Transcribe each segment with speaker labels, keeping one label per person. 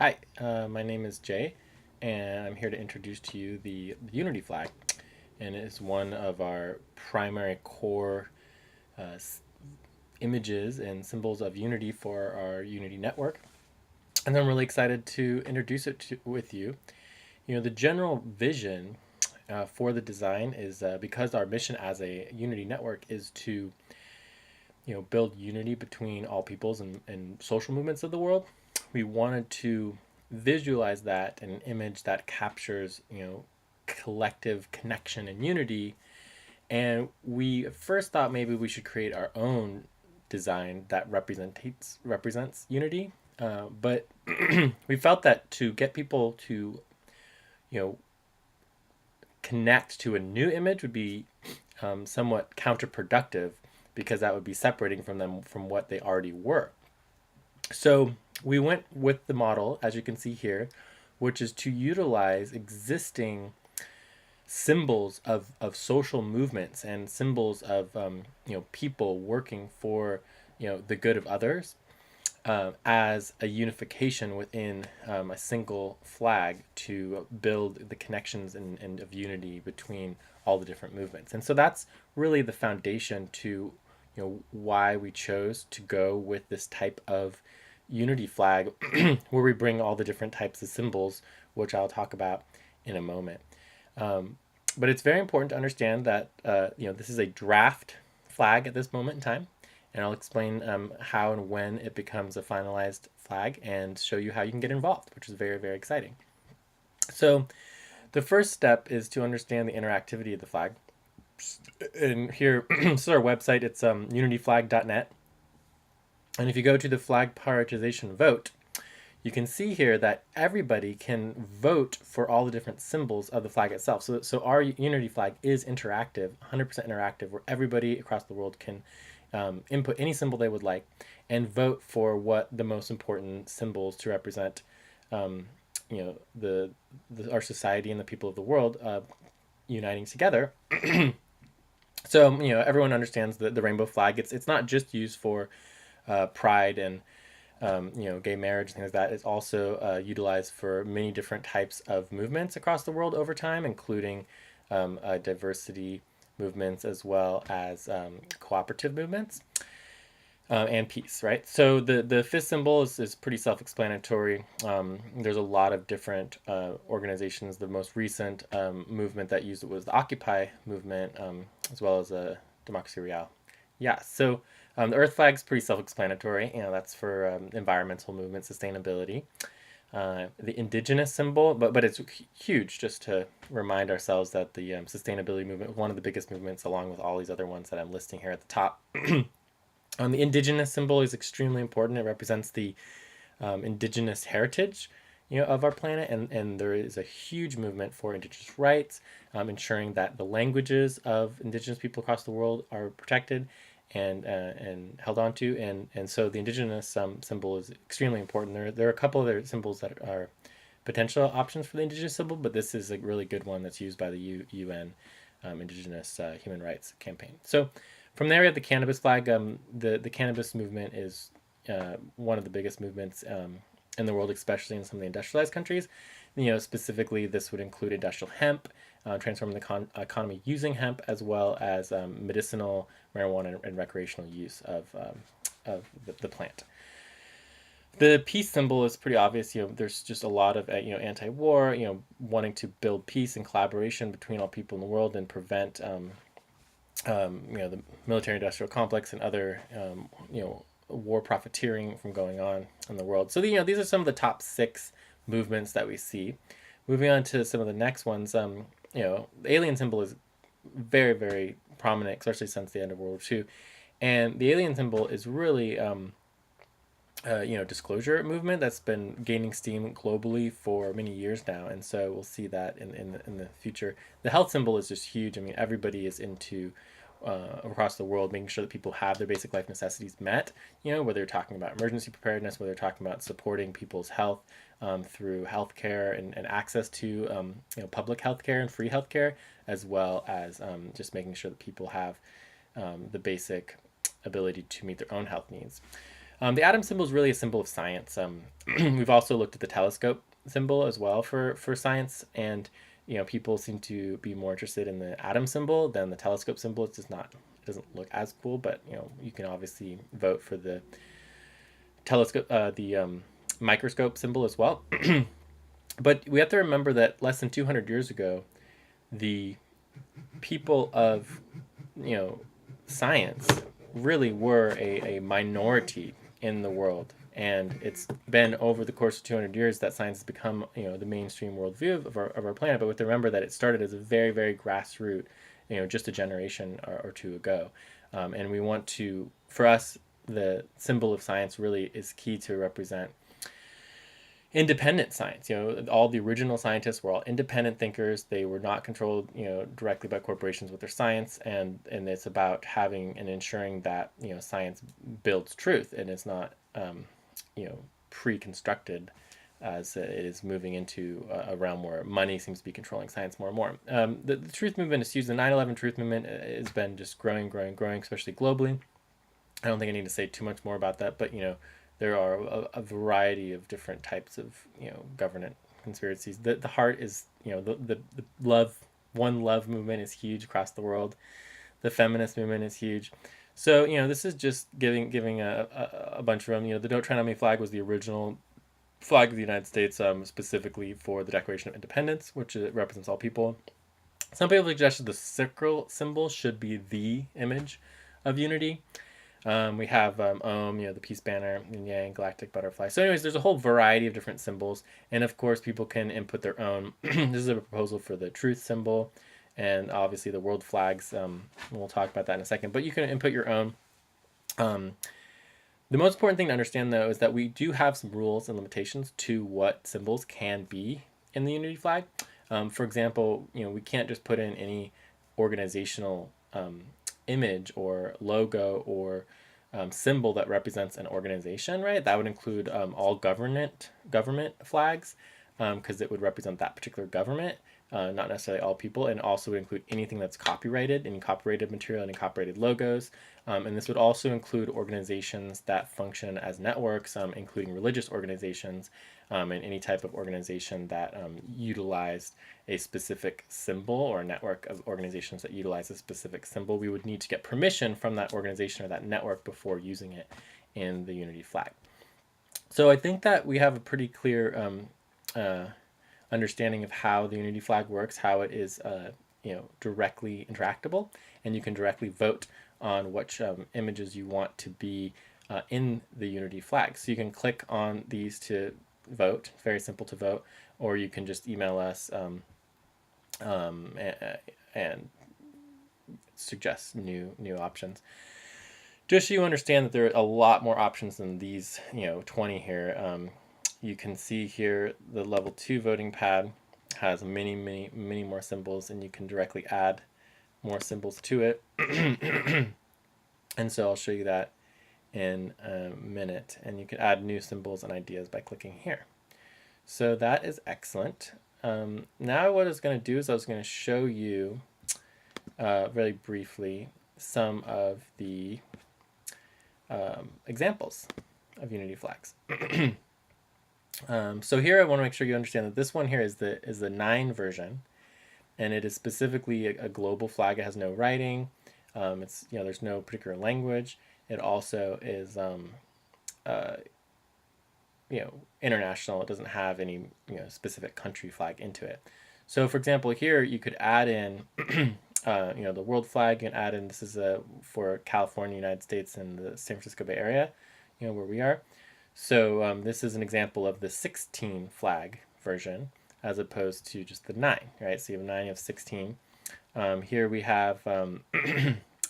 Speaker 1: Hi, my name is Jay, and I'm here to introduce to you the Unity flag. And it is one of our primary core uh, images and symbols of Unity for our Unity network. And I'm really excited to introduce with you. The general vision for the design is because our mission as a Unity network is to build unity between all peoples and social movements of the world. We wanted to visualize that in an image that captures collective connection and unity. And we first thought maybe we should create our own design that represents unity. But we felt that to get people to you know connect to a new image would be somewhat counterproductive, because that would be separating from them from what they already were. So we went with the model, as you can see here, which is to utilize existing symbols of social movements and symbols of people working for the good of others, as a unification within a single flag to build the connections and of unity between all the different movements. And so that's really the foundation to why we chose to go with this type of unity flag where we bring all the different types of symbols, which I'll talk about in a moment. But it's very important to understand that this is a draft flag at this moment in time, and I'll explain how and when it becomes a finalized flag and show you how you can get involved, which is very, very exciting. So the first step is to understand the interactivity of the flag. And here, this is our website. It's unityflag.net. And if you go to the flag prioritization vote, you can see here that everybody can vote for all the different symbols of the flag itself. So our Unity flag is interactive, 100% interactive, where everybody across the world can input any symbol they would like and vote for what the most important symbols to represent our society and the people of the world uniting together. So everyone understands the rainbow flag. It's not just used for pride and gay marriage and things like that. It's also utilized for many different types of movements across the world over time, including diversity movements as well as cooperative movements and peace, right? So the fifth symbol is pretty self-explanatory. There's a lot of different organizations. The most recent movement that used it was the Occupy movement, as well as Democracy Real. Yeah, so the Earth flag is pretty self-explanatory. That's for environmental movement, sustainability. The indigenous symbol, but it's huge, just to remind ourselves that the sustainability movement was one of the biggest movements, along with all these other ones that I'm listing here at the top. The indigenous symbol is extremely important. It represents the indigenous heritage of our planet, and there is a huge movement for indigenous rights, ensuring that the languages of indigenous people across the world are protected and held on to, and so the indigenous symbol is extremely important. There are a couple other symbols that are potential options for the indigenous symbol, but this is a really good one that's used by the UN Indigenous Human Rights Campaign. So from there, we have the cannabis flag. The cannabis movement is one of the biggest movements in the world, especially in some of the industrialized countries. Specifically, this would include industrial hemp, transforming the economy using hemp, as well as medicinal marijuana and recreational use of the plant. The peace symbol is pretty obvious. There's just a lot of anti-war, wanting to build peace and collaboration between all people in the world and prevent the military-industrial complex and other war profiteering from going on in the world. So these are some of the top 6 movements that we see. Moving on to some of the next ones, the alien symbol is very, very prominent, especially since the end of World War II. And the alien symbol is really disclosure movement that's been gaining steam globally for many years now, and so we'll see that in the future. The health symbol is just huge. I mean, everybody is into across the world making sure that people have their basic life necessities met. Whether you're talking about emergency preparedness, whether you're talking about supporting people's health through healthcare and access to public healthcare and free healthcare, as well as just making sure that people have the basic ability to meet their own health needs. The atom symbol is really a symbol of science. We've also looked at the telescope symbol as well for science, and people seem to be more interested in the atom symbol than the telescope symbol. It's just not, it doesn't look as cool, but you can obviously vote for the telescope, the microscope symbol as well. But we have to remember that less than 200 years ago, the people of science really were a minority in the world, and it's been over the course of 200 years that science has become the mainstream worldview of our planet. But we have to remember that it started as a very, very grassroots, just a generation or two ago. And we want to, for us, the symbol of science really is key to represent independent science. All the original scientists were all independent thinkers. They were not controlled directly by corporations with their science, and it's about having and ensuring that science builds truth and it's not pre-constructed, as it is moving into a realm where money seems to be controlling science more and more. The truth movement is huge. The 9/11 truth movement has been just growing, especially globally. I don't think I need to say too much more about that, but there are a variety of different types of government conspiracies. The heart is the one love movement is huge across the world. The feminist movement is huge. So this is just giving a bunch of them. The Don't Tread on Me flag was the original flag of the United States, specifically for the Declaration of Independence, which represents all people. Some people suggested the sickle symbol should be the image of unity. We have Om, the peace banner, yin yang, galactic butterfly. So anyways, there's a whole variety of different symbols. And of course, people can input their own. This is a proposal for the truth symbol and obviously the world flags. We'll talk about that in a second. But you can input your own. The most important thing to understand, though, is that we do have some rules and limitations to what symbols can be in the unity flag. For example, we can't just put in any organizational image or logo or symbol that represents an organization, right? That would include all government flags, because it would represent that particular government, not necessarily all people, and also would include anything that's copyrighted, any copyrighted material, any copyrighted logos. And this would also include organizations that function as networks, including religious organizations, and any type of organization that utilized a specific symbol, or a network of organizations that utilize a specific symbol. We would need to get permission from that organization or that network before using it in the unity flag. So I think that we have a pretty clear understanding of how the unity flag works, how it is directly interactable, and you can directly vote on which images you want to be in the unity flag. So you can click on these to vote. It's very simple to vote, or you can just email us and suggest new options. Just so you understand that there are a lot more options than these 20 here. You can see here the level 2 voting pad has many more symbols, and you can directly add more symbols to it. And so I'll show you that in a minute, and you can add new symbols and ideas by clicking here. So that is excellent. Now what I was going to do is I was going to show you very briefly some of the examples of unity flags. So here I want to make sure you understand that this one here is the 9 version, and it is specifically a global flag. It has no writing. It's there's no particular language. It also is international. It doesn't have any specific country flag into it. So for example, here you could add in the world flag. You can add in, this is for California, United States, and the San Francisco Bay Area, where we are. So this is an example of the 16 flag version as opposed to just the 9, right? So you have 9, you have 16. Here we have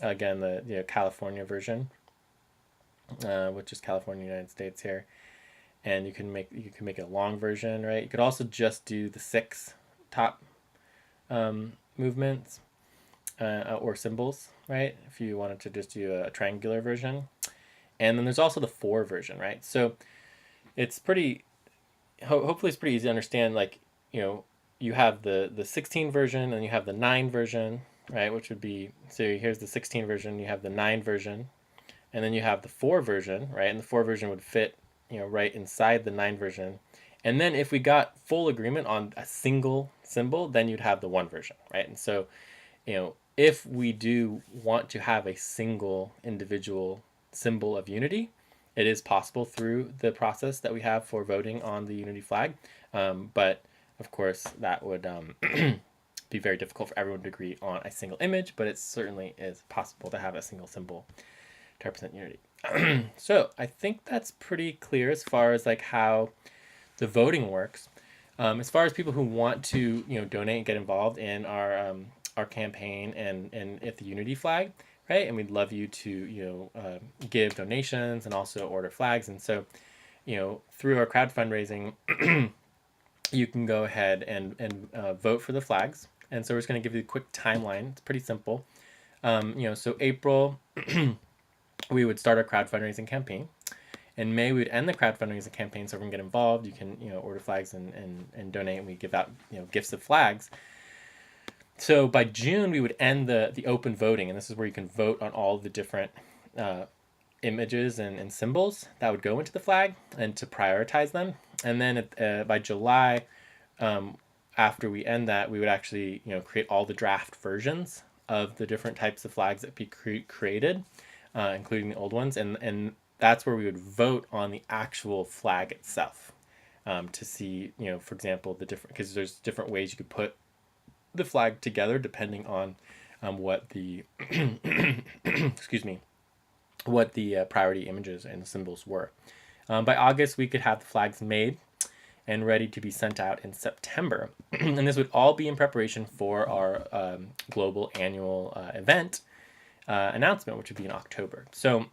Speaker 1: again the California version, which is California, United States here, and you can make a long version, right? You could also just do the 6 top movements or symbols, right? If you wanted to just do a triangular version. And then there's also the 4 version, right? So it's pretty, hopefully it's pretty easy to understand, like, you have the 16 version and you have the 9 version, right? Which would be, so here's the 16 version, you have the 9 version, and then you have the 4 version, right? And the 4 version would fit, right inside the 9 version. And then if we got full agreement on a single symbol, then you'd have the 1 version, right? And so, if we do want to have a single individual symbol of unity, it is possible through the process that we have for voting on the unity flag. But of course, that would be very difficult for everyone to agree on a single image, but it certainly is possible to have a single symbol to represent unity. So I think that's pretty clear as far as like how the voting works. As far as people who want to, donate and get involved in our campaign and if the unity flag, right? And we'd love you to, give donations and also order flags. And so, through our crowd fundraising, you can go ahead and vote for the flags. And so we're just going to give you a quick timeline. It's pretty simple. So April, we would start our crowd fundraising campaign. In May, we would end the crowd fundraising campaign, so everyone can get involved. You can, order flags and donate, and we give out, gifts of flags. So by June, we would end the open voting, and this is where you can vote on all the different images and symbols that would go into the flag and to prioritize them. And then by July, after we end that, we would actually, create all the draft versions of the different types of flags that be created, including the old ones, and that's where we would vote on the actual flag itself, to see, for example, the different, because there's different ways you could put the flag together depending on what the excuse me, what the priority images and symbols were. By August, we could have the flags made and ready to be sent out in September. And this would all be in preparation for our global annual event announcement, which would be in October. So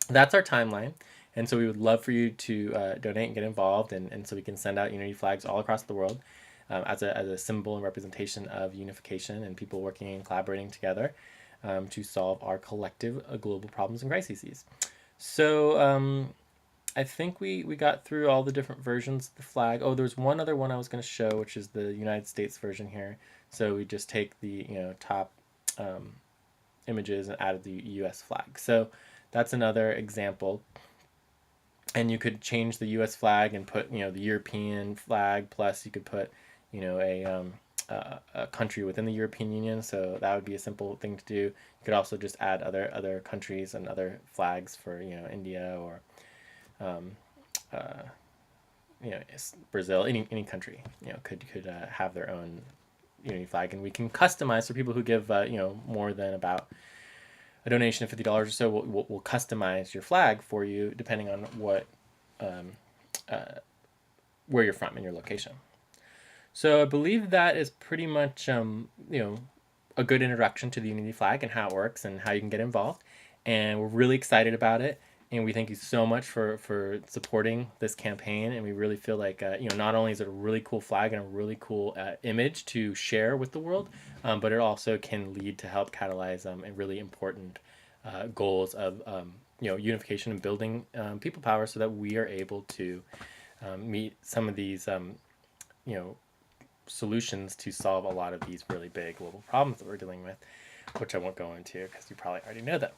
Speaker 1: that's our timeline. And so we would love for you to donate and get involved, and so we can send out unity flags all across the world as a symbol and representation of unification and people working and collaborating together to solve our collective global problems and crises. So I think we got through all the different versions of the flag. Oh, there's one other one I was going to show, which is the United States version here. So we just take the top images and added the U.S. flag. So that's another example. And you could change the U.S. flag and put the European flag, plus you could put a country within the European Union. So that would be a simple thing to do. You could also just add other countries and other flags for India or Brazil, any country, could have their own unity flag, and we can customize for people who give more than about a donation of $50 or so. We'll customize your flag for you depending on what where you're from in your location. So I believe that is pretty much a good introduction to the unity flag and how it works and how you can get involved. And we're really excited about it. And we thank you so much for supporting this campaign. And we really feel like, not only is it a really cool flag and a really cool image to share with the world, but it also can lead to help catalyze a really important goals of, unification and building people power so that we are able to meet some of these, solutions to solve a lot of these really big global problems that we're dealing with, which I won't go into because you probably already know that.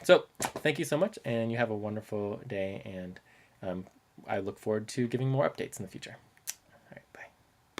Speaker 1: So thank you so much, and you have a wonderful day, and I look forward to giving more updates in the future.